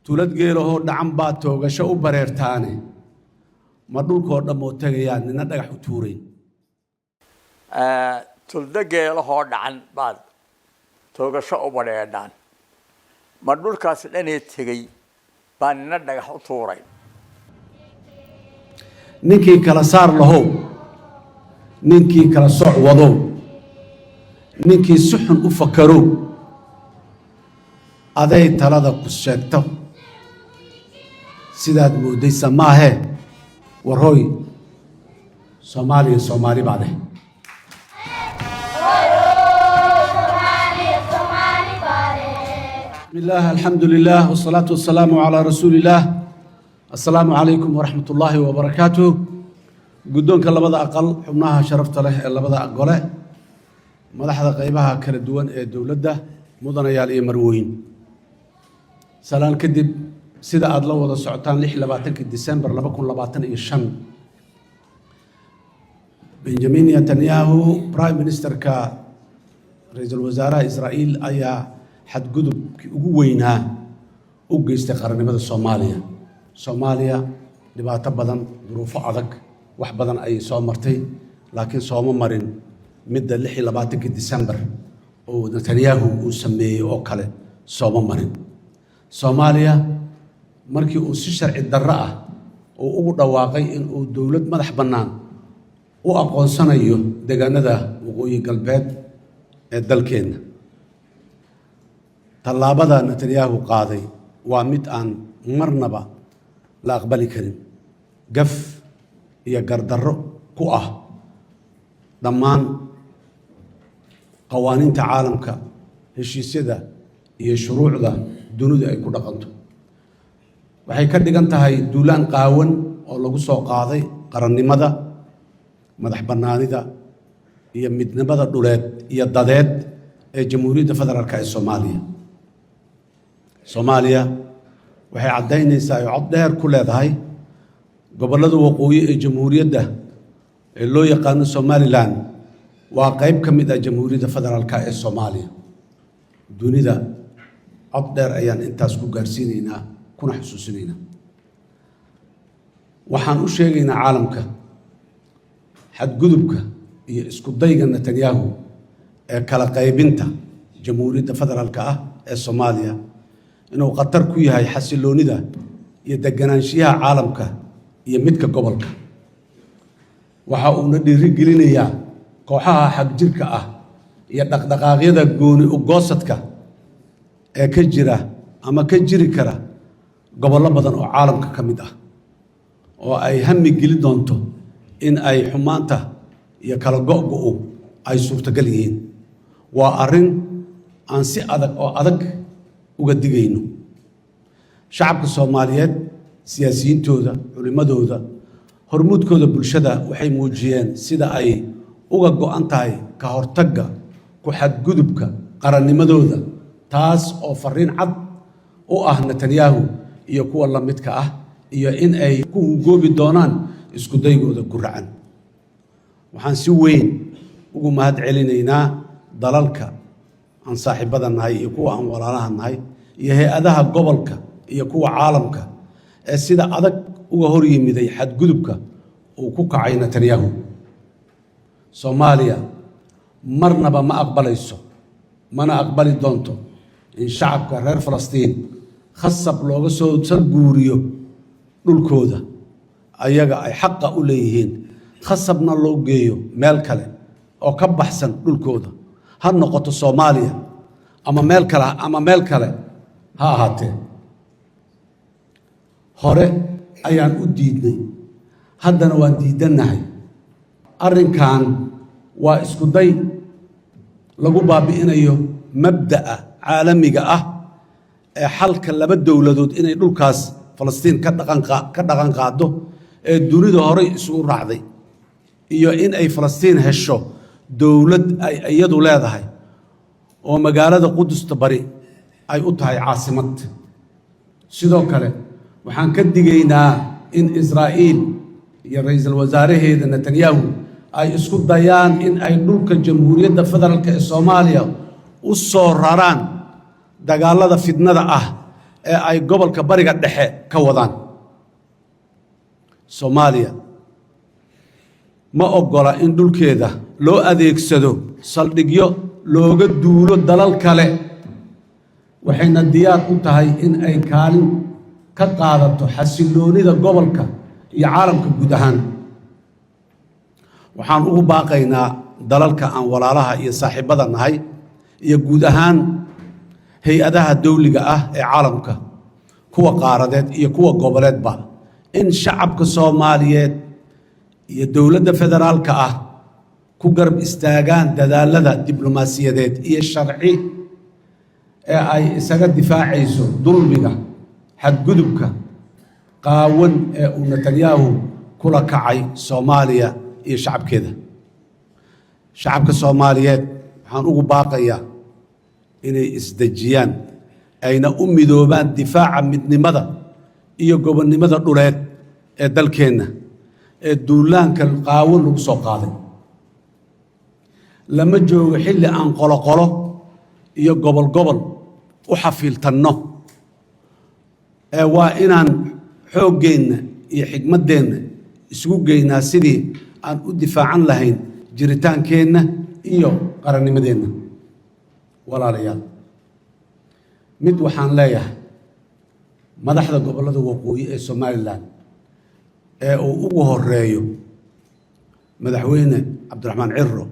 تولد جيله دعم باتو جشوا بريرتاني ما دول كورنا موتجيان ندق حتورين تولد جيله دعم بات توجشوا بريرتان ما دول كاس لين تجي بان ندق حتورين نكي كلا صار له نكي كلا صع وضو نكي سحن أفكروا أذي تلاذا قصته سيدات مودي سماه وروي صومالي بعده بسم الله الحمد لله والصلاة والسلام على رسول الله السلام عليكم ورحمة الله وبركاته قدون كلا بدأ أقل حبناها شرفت له إلا بدأ أقوله مدحضة قيبها كالدوان الدولة مدن يالي مروين سلام كدب سيدا أدلو وضا سعطان لح لباتنك ديسمبر لبكون لباتن إيشان بنجامين نتنياهو برايم مينستر كا رئيس الوزراء إسرائيل أيا حد قدب وينها وقي استقرار نمد صوماليا لباتا بدن ظروف عدق wax badan ay soo martay laakiin sooma marin midda 26 December oo Netanyahu uu sameeyay oo kale sooma marin Soomaaliya markii uu si sharci darro ah oo ugu dhawaaqay in uu dawlad madax bannaan u aqoonsanayo deegaanada waqooyi galbeed ee dalkeena tallaabada Netanyahu qaaday waa mid aan marnaba la aqbali karin gaf iyo gardarro ku ah dhammaan qawaaniinta caalamka heshiisyada iyo shuruucda dunida ay ku dhaqanto waxay ka dhigan tahay duulaan qaawan oo lagu soo qaaday qarannimada madax bannaanida iyo midnimada dhuleed iyo dadeed ee jamhuuriyadda federaalka ee Soomaaliya waxay caddaynaysaa ay cod dheer ku leedahay gobollada waqooyi ee jamhuuriyadda ee loo yaqaan Somaliland waa qayb ka mid ah jamhuuriyadda federaalka ee Soomaaliya dunida cod dheer ayaan intaas ku gaarsiinaynaa kuna xusuusinaynaa waxaan u sheegaynaa caalamka xadgudubka iyo isku dayga Netanyahu ee kala qaybinta jamhuuriyadda federaalka ah ee Soomaaliya inuu khatar ku yahay xasiloonida iyo deganaanshiyaha caalamka iyo midka gobolka waxa uu na dhiirigelinayaa kooxaha xagjirka ah iyo dhaqdhaqaaqyada gooni u goosadka ee ka jira ama ka jiri kara gobollo badan oo caalamka ka mid ah oo ay hami geli doonto in ay xumaanta iyo kala go'go'u ay suurtagal yihiin waa arrin aan si adag uga digayno shacabka Soomaaliyeed siyaasiyiintooda culimadooda hormuudkooda bulshada waxay muujiyeen sida ay uga go'an tahay ka hortagga ku xadgudubka qarannimadooda taas oo fariin cad u ah Netanyahu iyo kuwa la midka ah iyo in ay ku hungoobi doonaan isku daygooda guracan waxaan si weyn ugu mahad celinaynaa dalalka aan saaxiibada nahay iyo kuwa aan walaalaha nahay iyo hay'adaha gobolka iyo kuwa caalamka ee sida adag uga hor yimiday xadgudubka uu ku kacay Netanyahu Soomaaliya marnaba ma aqbalayso mana aqbali doonto in shacabka reer Falastiin khasab looga soo guuriyo dhulkooda ayaga ay xaq u leeyihiin khasabna loo geeyo meel kale oo ka baxsan dhulkooda ha noqoto Soomaaliya ama meel kale ha ahaatee hore ayaan u diidnay haddana waan diidanahay arrinkan waa isku day lagu baabi'inayo mabda'a caalamiga ah ee xalka laba dowladood inay dhulkaas Falastiin ka dhaqan qaado ee dunida hore isugu raacday iyo in ay Falastiin hesho dowlad ay iyadu leedahay oo magaalada Qudusta bari ay u tahay caasimad sidoo kale waxaan ka digaynaa in Israa'iil iyo ra'iisul wasaaraheeda Netanyahu ay isku dayaan in ay dhulka jamhuuriyadda federaalka ee Soomaaliya u soo raraan dagaalada fidnada ah ee ay gobolka bariga dhexe ka wadaan. Soomaaliya ma oggola in dhulkeeda loo adeegsado saldhigyo looga duulo dalal kale, waxayna diyaar u tahay in ay kaalin ka qaadato xasilloonida gobolka iyo caalamka guud ahaan. waxaan ugu baaqaynaa dalalka aan walaalaha iyo saaxiibada nahay iyo guud ahaan hay-adaha dawliga ah ee caalamka, kuwa qaaradeed iyo kuwa goboleedba, in shacabka Soomaaliyeed iyo dowladda federaalka ah ku garab istaagaan dadaalada diblomaasiyadeed iyo sharci ee ay isaga difaacayso dulmiga, xadgudubka qaawan ee uu Netanyahu kula kacay Soomaaliya iyo shacabkeeda. shacabka Soomaaliyeed waxaan ugu baaqayaa inay isdejiyaan, ayna u midoobaan difaaca midnimada iyo gobonnimada dhuleed ee dalkeenna ee duulaanka qaawan lagu soo qaaday. lama joogo xilli aan qolo-qolo iyo gobol-gobol u xafiiltanno, ee waa inaan xooggeenna iyo xigmaddeenna isugu geynaa sidii aan u difaacan lahayn jiritaankeenna iyo qarannimadeenna. walaalayaal, mid waxaan leeyahay madaxda gobollada waqooyi ee Somaliland ee uu ugu horeeyo madaxweyne Cabdiraxmaan Cirro,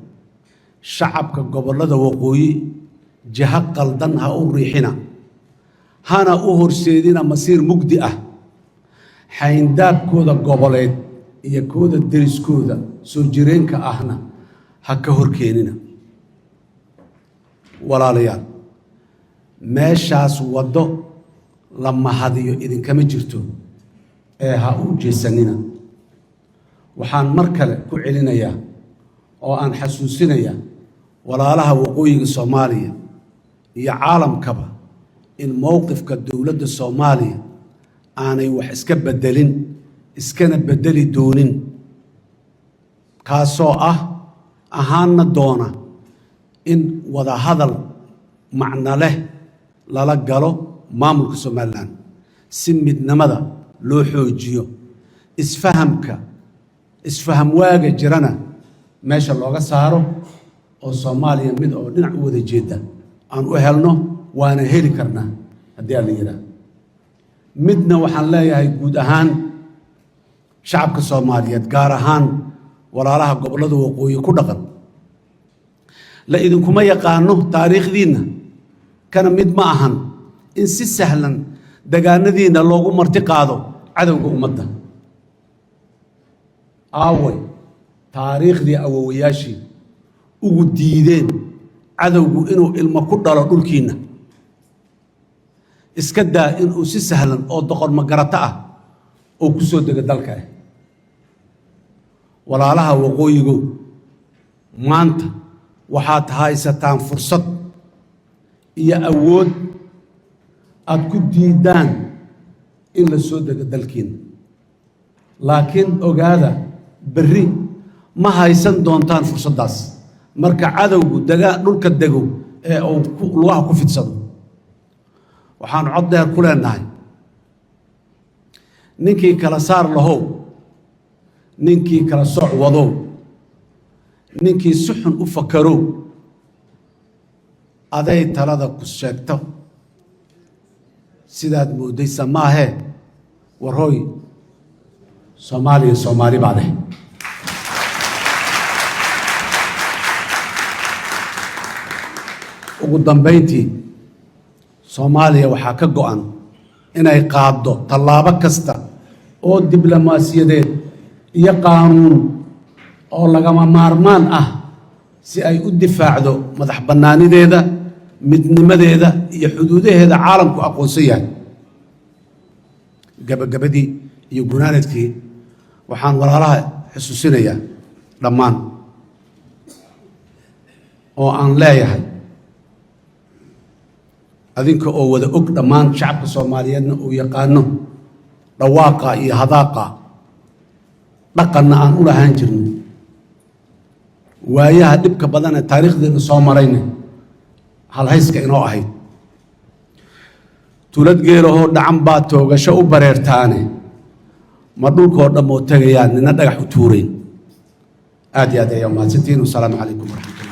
shacabka gobollada waqooyi jiha qaldan ha u riixina, hana u horseedina masiir mugdi ah. xayndaabkooda goboleed iyo kooda deriskooda soo jireenka ahna ha ka horkeenina. walaalayaal, meeshaas waddo la mahadiyo idinkama jirto, ee ha u jeesanina. waxaan mar kale ku celinayaa oo aan xasuusinayaa walaalaha waqooyiga Soomaaliya iyo caalamkaba in mowqifka dowladda Soomaaliya aanay wax iska bedelin, iskana bedeli doonin, kaasoo ahaana doona in wada hadal macno leh lala galo maamulka Somaliland si midnimada loo xoojiyo, isfaham waaga jirana meesha looga saaro, oo Soomaaliya mid oo dhinac u wada jeeda aan u helno, waana heli karnaa haddii aan la yidhaah. midna waxaan leeyahay guud ahaan shacabka Soomaaliyeed, gaar ahaan walaalaha gobollada waqooyi ku dhaqan, la idinkuma yaqaano taariikhdiinna, kana mid ma ahan in si sahlan degaanadiinna loogu marti qaado cadowga ummadda. aaway taariikhdii awowayaashii ugu diideen cadowgu inuu ilmo ku dhalo dhulkiinna? iska daa inuu si sahlan oo doqon magarato ah oo ku soo dega dalka ah. walaalaha waqooyigow, maanta waxaad haysataan fursad iyo awood aad ku diidaan in la soo dego dalkiinna, laakiin ogaada berri ma haysan doontaan fursaddaas marka cadowgu dhulka dego ee uu lugaha ku fidsado. waxaan cod dheer ku leenahay ninkii kala saar lahow, ninkii kala sooc wadow, ninkii si xun u fakarow, aday talada ku sheegto sidaad moodaysa maahee, warhooy Soomaaliya Soomaali baa leh. ugu dambayntii, Soomaaliya waxaa ka go'an inay qaaddo tallaabo kasta oo diblomaasiyadeed iyo qaanuun oo lagama maarmaan ah si ay u difaacdo madax bannaanideeda, midnimadeeda iyo xuduudaheeda caalamku aqoonsan yahay. gabagabadii iyo gunaanadkii waxaan walaalaha xusuusinayaa dhammaan oo aan leeyahay, adinka oo wada og dhammaan shacabka Soomaaliyeedna uu yaqaano dhawaaqa iyo hadaaqa dhaqanna aan u lahaan jirnay, waayaha dhibka badan ee taariikhdeena soo marayna halhayska inoo ahayd. تولد جيله دعم باتو جشوا بريرتاني مدول كورد موتة يعني ندق حتورين آدي يوم 60 والسلام عليكم ورحمة الله